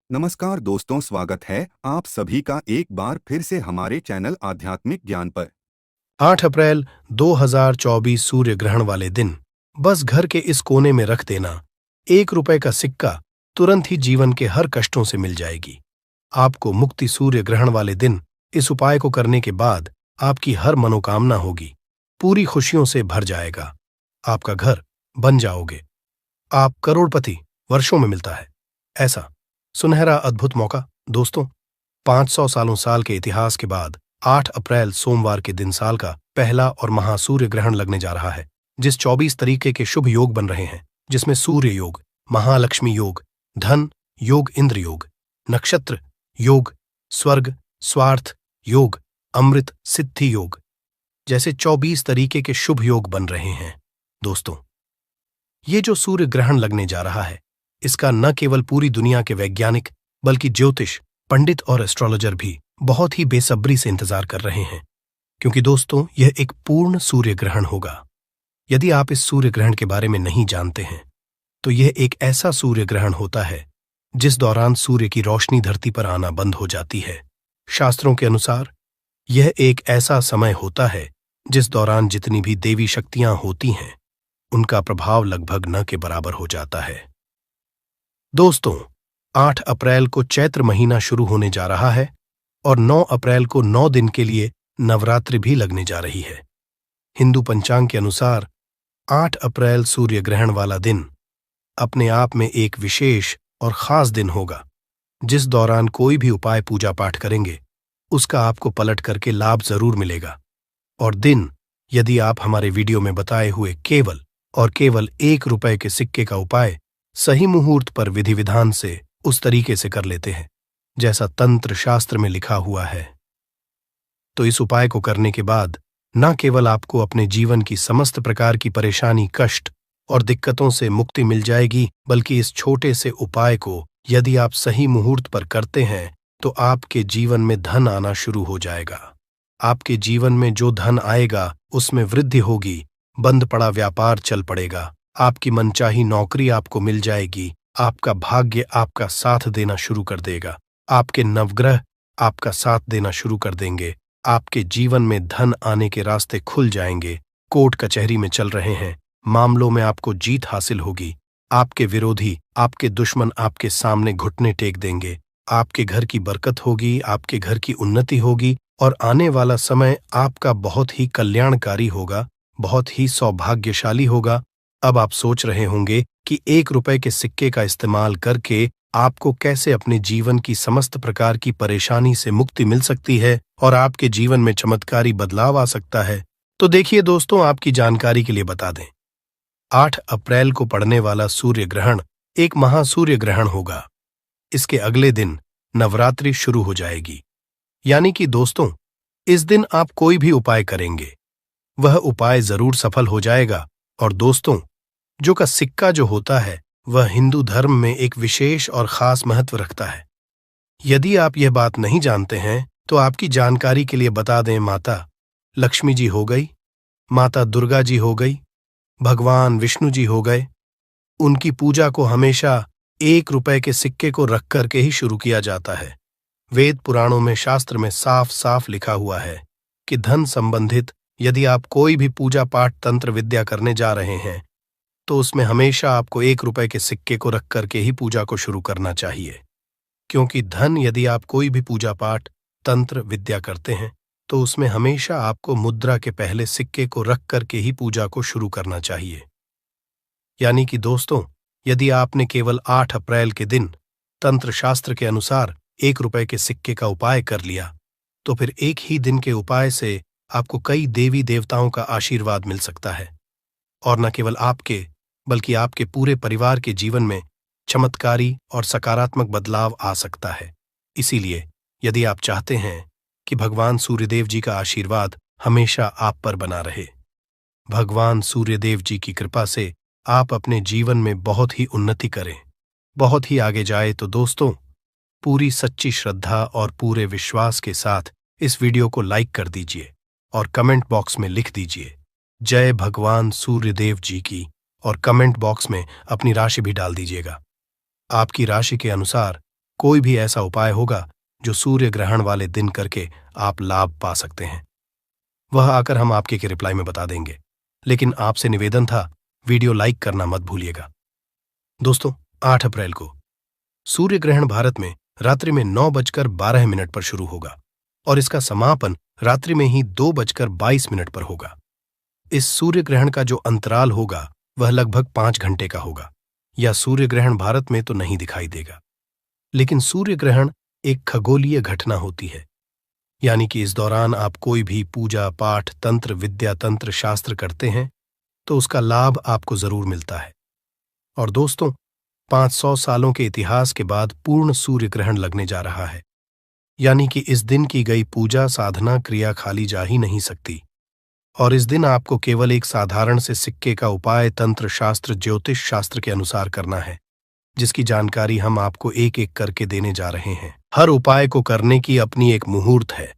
नमस्कार दोस्तों, स्वागत है आप सभी का एक बार फिर से हमारे चैनल आध्यात्मिक ज्ञान पर। 8 अप्रैल 2024 सूर्य ग्रहण वाले दिन बस घर के इस कोने में रख देना। 1 रुपए का सिक्का तुरंत ही जीवन के हर कष्टों से मिल जाएगी। आपको मुक्ति सूर्य ग्रहण वाले दिन इस उपाय को करने के बाद आपकी हर मनोकामना होगी, पूरी खुशियों से भर जाएगा। आपका घर बन जाओगे, आप करोड़पति वर्षों में मिलता है ऐसा सुनहरा अद्भुत मौका। दोस्तों, 500 साल के इतिहास के बाद 8 अप्रैल सोमवार के दिन साल का पहला और महासूर्य ग्रहण लगने जा रहा है, जिस 24 तरीके के शुभ योग बन रहे हैं, जिसमें सूर्य योग, महालक्ष्मी योग, धन योग, इंद्र योग, नक्षत्र योग, स्वर्ग स्वार्थ योग, अमृत सिद्धि योग जैसे 24 तरीके के शुभ योग बन रहे हैं। दोस्तों, ये जो सूर्य ग्रहण लगने जा रहा है, इसका न केवल पूरी दुनिया के वैज्ञानिक बल्कि ज्योतिष पंडित और एस्ट्रोलॉजर भी बहुत ही बेसब्री से इंतजार कर रहे हैं, क्योंकि दोस्तों यह एक पूर्ण सूर्य ग्रहण होगा। यदि आप इस सूर्य ग्रहण के बारे में नहीं जानते हैं, तो यह एक ऐसा सूर्य ग्रहण होता है जिस दौरान सूर्य की रोशनी धरती पर आना बंद हो जाती है। शास्त्रों के अनुसार यह एक ऐसा समय होता है जिस दौरान जितनी भी देवी शक्तियां होती हैं, उनका प्रभाव लगभग न के बराबर हो जाता है। दोस्तों, 8 अप्रैल को चैत्र महीना शुरू होने जा रहा है और 9 अप्रैल को 9 दिन के लिए नवरात्रि भी लगने जा रही है। हिंदू पंचांग के अनुसार 8 अप्रैल सूर्य ग्रहण वाला दिन अपने आप में एक विशेष और खास दिन होगा, जिस दौरान कोई भी उपाय पूजा पाठ करेंगे उसका आपको पलट करके लाभ जरूर मिलेगा। और दिन यदि आप हमारे वीडियो में बताए हुए केवल और केवल 1 रुपए के सिक्के का उपाय सही मुहूर्त पर विधि विधान से उस तरीके से कर लेते हैं जैसा तंत्र शास्त्र में लिखा हुआ है, तो इस उपाय को करने के बाद न केवल आपको अपने जीवन की समस्त प्रकार की परेशानी, कष्ट और दिक्कतों से मुक्ति मिल जाएगी, बल्कि इस छोटे से उपाय को यदि आप सही मुहूर्त पर करते हैं तो आपके जीवन में धन आना शुरू हो जाएगा। आपके जीवन में जो धन आएगा उसमें वृद्धि होगी, बंद पड़ा व्यापार चल पड़ेगा, आपकी मनचाही नौकरी आपको मिल जाएगी, आपका भाग्य आपका साथ देना शुरू कर देगा, आपके नवग्रह आपका साथ देना शुरू कर देंगे, आपके जीवन में धन आने के रास्ते खुल जाएंगे। कोर्ट कचहरी में चल रहे हैं, मामलों में आपको जीत हासिल होगी, आपके विरोधी, आपके दुश्मन आपके सामने घुटने टेक देंगे, आपके घर की बरकत होगी, आपके घर की उन्नति होगी और आने वाला समय आपका बहुत ही कल्याणकारी होगा, बहुत ही सौभाग्यशाली होगा। अब आप सोच रहे होंगे कि 1 रुपए के सिक्के का इस्तेमाल करके आपको कैसे अपने जीवन की समस्त प्रकार की परेशानी से मुक्ति मिल सकती है और आपके जीवन में चमत्कारी बदलाव आ सकता है। तो देखिए दोस्तों, आपकी जानकारी के लिए बता दें, 8 अप्रैल को पड़ने वाला सूर्य ग्रहण एक महासूर्य ग्रहण होगा। इसके अगले दिन नवरात्रि शुरू हो जाएगी, यानी कि दोस्तों इस दिन आप कोई भी उपाय करेंगे वह उपाय जरूर सफल हो जाएगा। और दोस्तों, जो का सिक्का जो होता है वह हिंदू धर्म में एक विशेष और खास महत्व रखता है। यदि आप यह बात नहीं जानते हैं तो आपकी जानकारी के लिए बता दें, माता लक्ष्मी जी हो गई, माता दुर्गा जी हो गई, भगवान विष्णु जी हो गए, उनकी पूजा को हमेशा 1 रुपए के सिक्के को रख करके ही शुरू किया जाता है। वेद पुराणों में, शास्त्र में साफ साफ लिखा हुआ है कि धन संबंधित यदि आप कोई भी पूजा पाठ तंत्र विद्या करने जा रहे हैं तो उसमें हमेशा आपको 1 रुपए के सिक्के को रख करके ही पूजा को शुरू करना चाहिए, क्योंकि धन यदि आप कोई भी पूजा पाठ तंत्र विद्या करते हैं तो उसमें हमेशा आपको मुद्रा के पहले सिक्के को रख करके ही पूजा को शुरू करना चाहिए। यानी कि दोस्तों, यदि आपने केवल 8 अप्रैल के दिन तंत्र शास्त्र के अनुसार 1 रुपए के सिक्के का उपाय कर लिया तो फिर एक ही दिन के उपाय से आपको कई देवी देवताओं का आशीर्वाद मिल सकता है और न केवल आपके बल्कि आपके पूरे परिवार के जीवन में चमत्कारी और सकारात्मक बदलाव आ सकता है। इसीलिए यदि आप चाहते हैं कि भगवान सूर्यदेव जी का आशीर्वाद हमेशा आप पर बना रहे, भगवान सूर्यदेव जी की कृपा से आप अपने जीवन में बहुत ही उन्नति करें, बहुत ही आगे जाए, तो दोस्तों पूरी सच्ची श्रद्धा और पूरे विश्वास के साथ इस वीडियो को लाइक कर दीजिए और कमेंट बॉक्स में लिख दीजिए जय भगवान सूर्यदेव जी की, और कमेंट बॉक्स में अपनी राशि भी डाल दीजिएगा। आपकी राशि के अनुसार कोई भी ऐसा उपाय होगा जो सूर्य ग्रहण वाले दिन करके आप लाभ पा सकते हैं, वह आकर हम आपके के रिप्लाई में बता देंगे। लेकिन आपसे निवेदन था, वीडियो लाइक करना मत भूलिएगा। दोस्तों, 8 अप्रैल को सूर्य ग्रहण भारत में रात्रि में 9:12 पर शुरू होगा और इसका समापन रात्रि में ही 2:22 पर होगा। इस सूर्य ग्रहण का जो अंतराल होगा वह लगभग 5 घंटे का होगा। यह सूर्य ग्रहण भारत में तो नहीं दिखाई देगा, लेकिन सूर्य ग्रहण एक खगोलीय घटना होती है, यानी कि इस दौरान आप कोई भी पूजा पाठ तंत्र विद्या तंत्र शास्त्र करते हैं तो उसका लाभ आपको जरूर मिलता है। और दोस्तों, 500 सालों के इतिहास के बाद पूर्ण सूर्य ग्रहण लगने जा रहा है, यानी कि इस दिन की गई पूजा साधना क्रिया खाली जा ही नहीं सकती। और इस दिन आपको केवल एक साधारण से सिक्के का उपाय तंत्र शास्त्र ज्योतिष शास्त्र के अनुसार करना है, जिसकी जानकारी हम आपको एक एक करके देने जा रहे हैं। हर उपाय को करने की अपनी एक मुहूर्त है,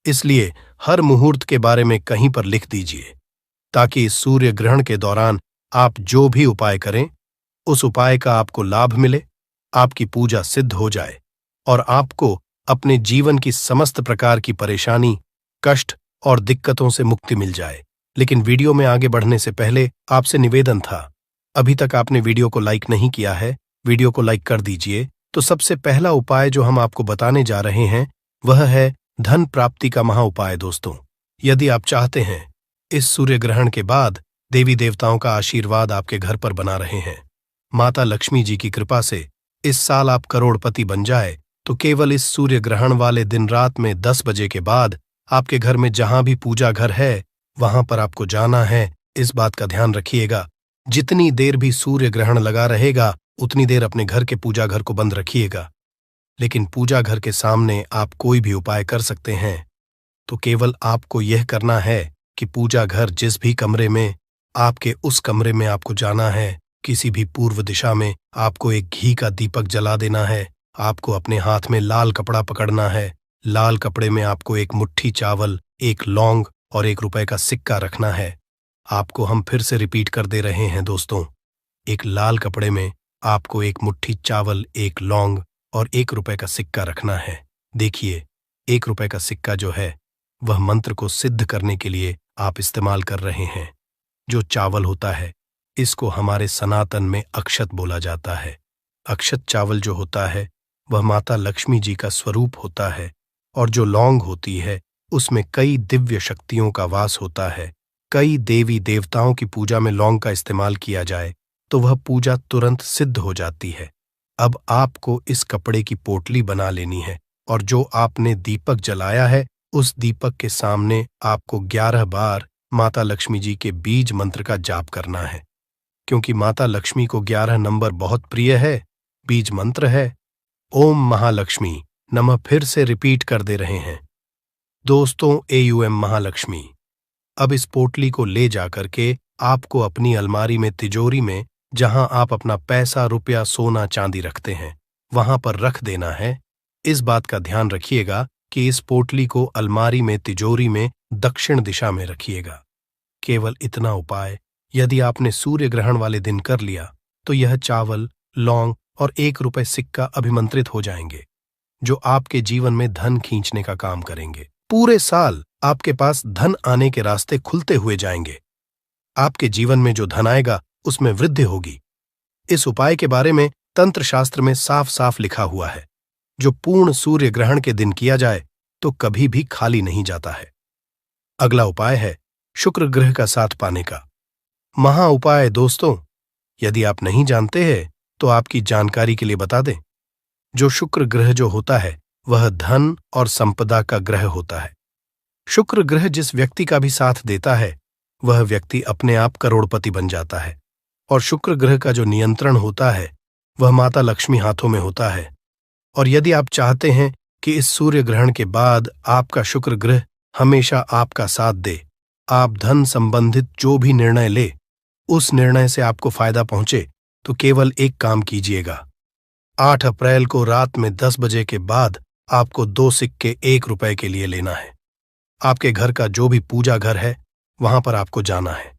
इसलिए हर मुहूर्त के बारे में कहीं पर लिख दीजिए, ताकि इस सूर्य ग्रहण के दौरान आप जो भी उपाय करें उस उपाय का आपको लाभ मिले, आपकी पूजा सिद्ध हो जाए और आपको अपने जीवन की समस्त प्रकार की परेशानी, कष्ट और दिक्कतों से मुक्ति मिल जाए। लेकिन वीडियो में आगे बढ़ने से पहले आपसे निवेदन था, अभी तक आपने वीडियो को लाइक नहीं किया है, वीडियो को लाइक कर दीजिए। तो सबसे पहला उपाय जो हम आपको बताने जा रहे हैं वह है धन प्राप्ति का महा उपाय। दोस्तों, यदि आप चाहते हैं इस सूर्य ग्रहण के बाद देवी देवताओं का आशीर्वाद आपके घर पर बना रहे हैं, माता लक्ष्मी जी की कृपा से इस साल आप करोड़पति बन जाए, तो केवल इस सूर्य ग्रहण वाले दिन रात में 10 बजे के बाद आपके घर में जहां भी पूजा घर है वहां पर आपको जाना है। इस बात का ध्यान रखिएगा, जितनी देर भी सूर्य ग्रहण लगा रहेगा उतनी देर अपने घर के पूजा घर को बंद रखिएगा। लेकिन पूजा घर के सामने आप कोई भी उपाय कर सकते हैं। तो केवल आपको यह करना है कि पूजा घर जिस भी कमरे में आपके, उस कमरे में आपको जाना है। किसी भी पूर्व दिशा में आपको एक घी का दीपक जला देना है। आपको अपने हाथ में लाल कपड़ा पकड़ना है। लाल कपड़े में आपको एक मुट्ठी चावल, एक लौंग और 1 रुपए का सिक्का रखना है। आपको हम फिर से रिपीट कर दे रहे हैं दोस्तों, एक लाल कपड़े में आपको एक मुट्ठी चावल, एक लौंग और 1 रुपए का सिक्का रखना है। देखिए, 1 रुपए का सिक्का जो है वह मंत्र को सिद्ध करने के लिए आप इस्तेमाल कर रहे हैं। जो चावल होता है इसको हमारे सनातन में अक्षत बोला जाता है। अक्षत चावल जो होता है वह माता लक्ष्मी जी का स्वरूप होता है। और जो लौंग होती है उसमें कई दिव्य शक्तियों का वास होता है। कई देवी देवताओं की पूजा में लौंग का इस्तेमाल किया जाए तो वह पूजा तुरंत सिद्ध हो जाती है। अब आपको इस कपड़े की पोटली बना लेनी है और जो आपने दीपक जलाया है उस दीपक के सामने आपको 11 बार माता लक्ष्मी जी के बीज मंत्र का जाप करना है। क्योंकि माता लक्ष्मी को 11 नंबर बहुत प्रिय है, बीज मंत्र है ओम महालक्ष्मी नमः। फिर से रिपीट कर दे रहे हैं दोस्तों, AUM महालक्ष्मी। अब इस पोटली को ले जाकर के आपको अपनी अलमारी में, तिजोरी में, जहां आप अपना पैसा रुपया सोना चांदी रखते हैं वहां पर रख देना है। इस बात का ध्यान रखिएगा कि इस पोटली को अलमारी में, तिजोरी में दक्षिण दिशा में रखिएगा। केवल इतना उपाय यदि आपने सूर्य ग्रहण वाले दिन कर लिया तो यह चावल, लौंग और 1 रुपए सिक्का अभिमंत्रित हो जाएंगे, जो आपके जीवन में धन खींचने का काम करेंगे। पूरे साल आपके पास धन आने के रास्ते खुलते हुए जाएंगे। आपके जीवन में जो धन आएगा उसमें वृद्धि होगी। इस उपाय के बारे में तंत्र शास्त्र में साफ साफ लिखा हुआ है, जो पूर्ण सूर्य ग्रहण के दिन किया जाए तो कभी भी खाली नहीं जाता है। अगला उपाय है शुक्र ग्रह का साथ पाने का महा उपाय। दोस्तों, यदि आप नहीं जानते हैं तो आपकी जानकारी के लिए बता दें, जो शुक्र ग्रह जो होता है वह धन और संपदा का ग्रह होता है। शुक्र ग्रह जिस व्यक्ति का भी साथ देता है वह व्यक्ति अपने आप करोड़पति बन जाता है। और शुक्र ग्रह का जो नियंत्रण होता है वह माता लक्ष्मी हाथों में होता है। और यदि आप चाहते हैं कि इस सूर्य ग्रहण के बाद आपका शुक्र ग्रह हमेशा आपका साथ दे, आप धन संबंधित जो भी निर्णय ले उस निर्णय से आपको फायदा पहुंचे, तो केवल एक काम कीजिएगा। 8 अप्रैल को रात में 10 बजे के बाद आपको 2 सिक्के 1 रुपए के लिए लेना है। आपके घर का जो भी पूजा घर है वहां पर आपको जाना है।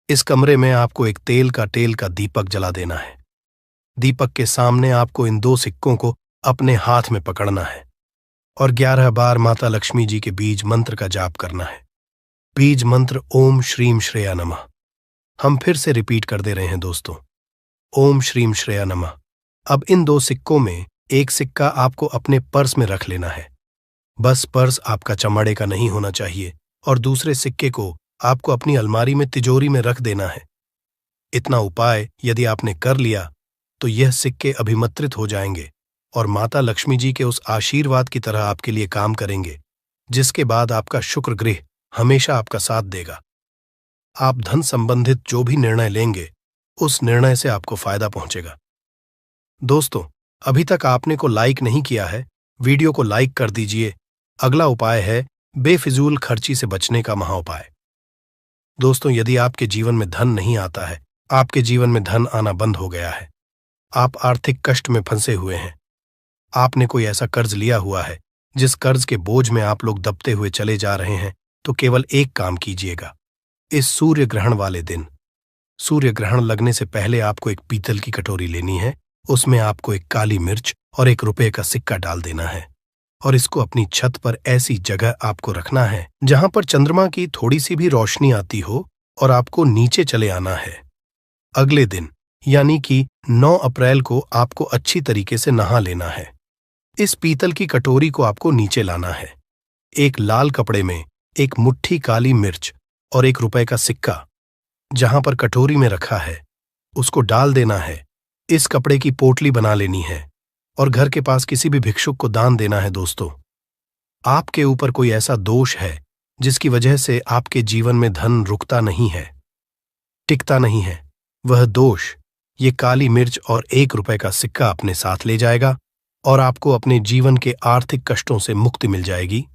इस कमरे में आपको एक तेल का दीपक जला देना है। दीपक के सामने आपको इन 2 सिक्कों को अपने हाथ में पकड़ना है और 11 बार माता लक्ष्मी जी के बीज मंत्र का जाप करना है। बीज मंत्र ओम श्रीम श्रेया नमः। हम फिर से रिपीट कर दे रहे हैं दोस्तों, ओम श्रीम श्रेया नमः। अब इन 2 सिक्कों में एक सिक्का आपको अपने पर्स में रख लेना है। बस पर्स आपका चमड़े का नहीं होना चाहिए और दूसरे सिक्के को आपको अपनी अलमारी में तिजोरी में रख देना है। इतना उपाय यदि आपने कर लिया तो यह सिक्के अभिमंत्रित हो जाएंगे और माता लक्ष्मी जी के उस आशीर्वाद की तरह आपके लिए काम करेंगे, जिसके बाद आपका शुक्र ग्रह हमेशा आपका साथ देगा। आप धन संबंधित जो भी निर्णय लेंगे उस निर्णय से आपको फायदा पहुंचेगा। दोस्तों, अभी तक आपने को लाइक नहीं किया है, वीडियो को लाइक कर दीजिए। अगला उपाय है बेफिजूल खर्ची से बचने का महाउपाय। दोस्तों, यदि आपके जीवन में धन नहीं आता है, आपके जीवन में धन आना बंद हो गया है, आप आर्थिक कष्ट में फंसे हुए हैं, आपने कोई ऐसा कर्ज लिया हुआ है जिस कर्ज के बोझ में आप लोग दबते हुए चले जा रहे हैं, तो केवल एक काम कीजिएगा। इस सूर्य ग्रहण वाले दिन, सूर्य ग्रहण लगने से पहले आपको एक पीतल की कटोरी लेनी है। उसमें आपको एक काली मिर्च और ₹1 का सिक्का डाल देना है और इसको अपनी छत पर ऐसी जगह आपको रखना है जहां पर चंद्रमा की थोड़ी सी भी रोशनी आती हो और आपको नीचे चले आना है। अगले दिन यानी कि 9 अप्रैल को आपको अच्छी तरीके से नहा लेना है। इस पीतल की कटोरी को आपको नीचे लाना है। एक लाल कपड़े में एक मुट्ठी काली मिर्च और ₹1 का सिक्का जहां पर कटोरी में रखा है उसको डाल देना है। इस कपड़े की पोटली बना लेनी है और घर के पास किसी भी भिक्षुक को दान देना है। दोस्तों, आपके ऊपर कोई ऐसा दोष है जिसकी वजह से आपके जीवन में धन रुकता नहीं है, टिकता नहीं है, वह दोष ये काली मिर्च और ₹1 का सिक्का अपने साथ ले जाएगा और आपको अपने जीवन के आर्थिक कष्टों से मुक्ति मिल जाएगी।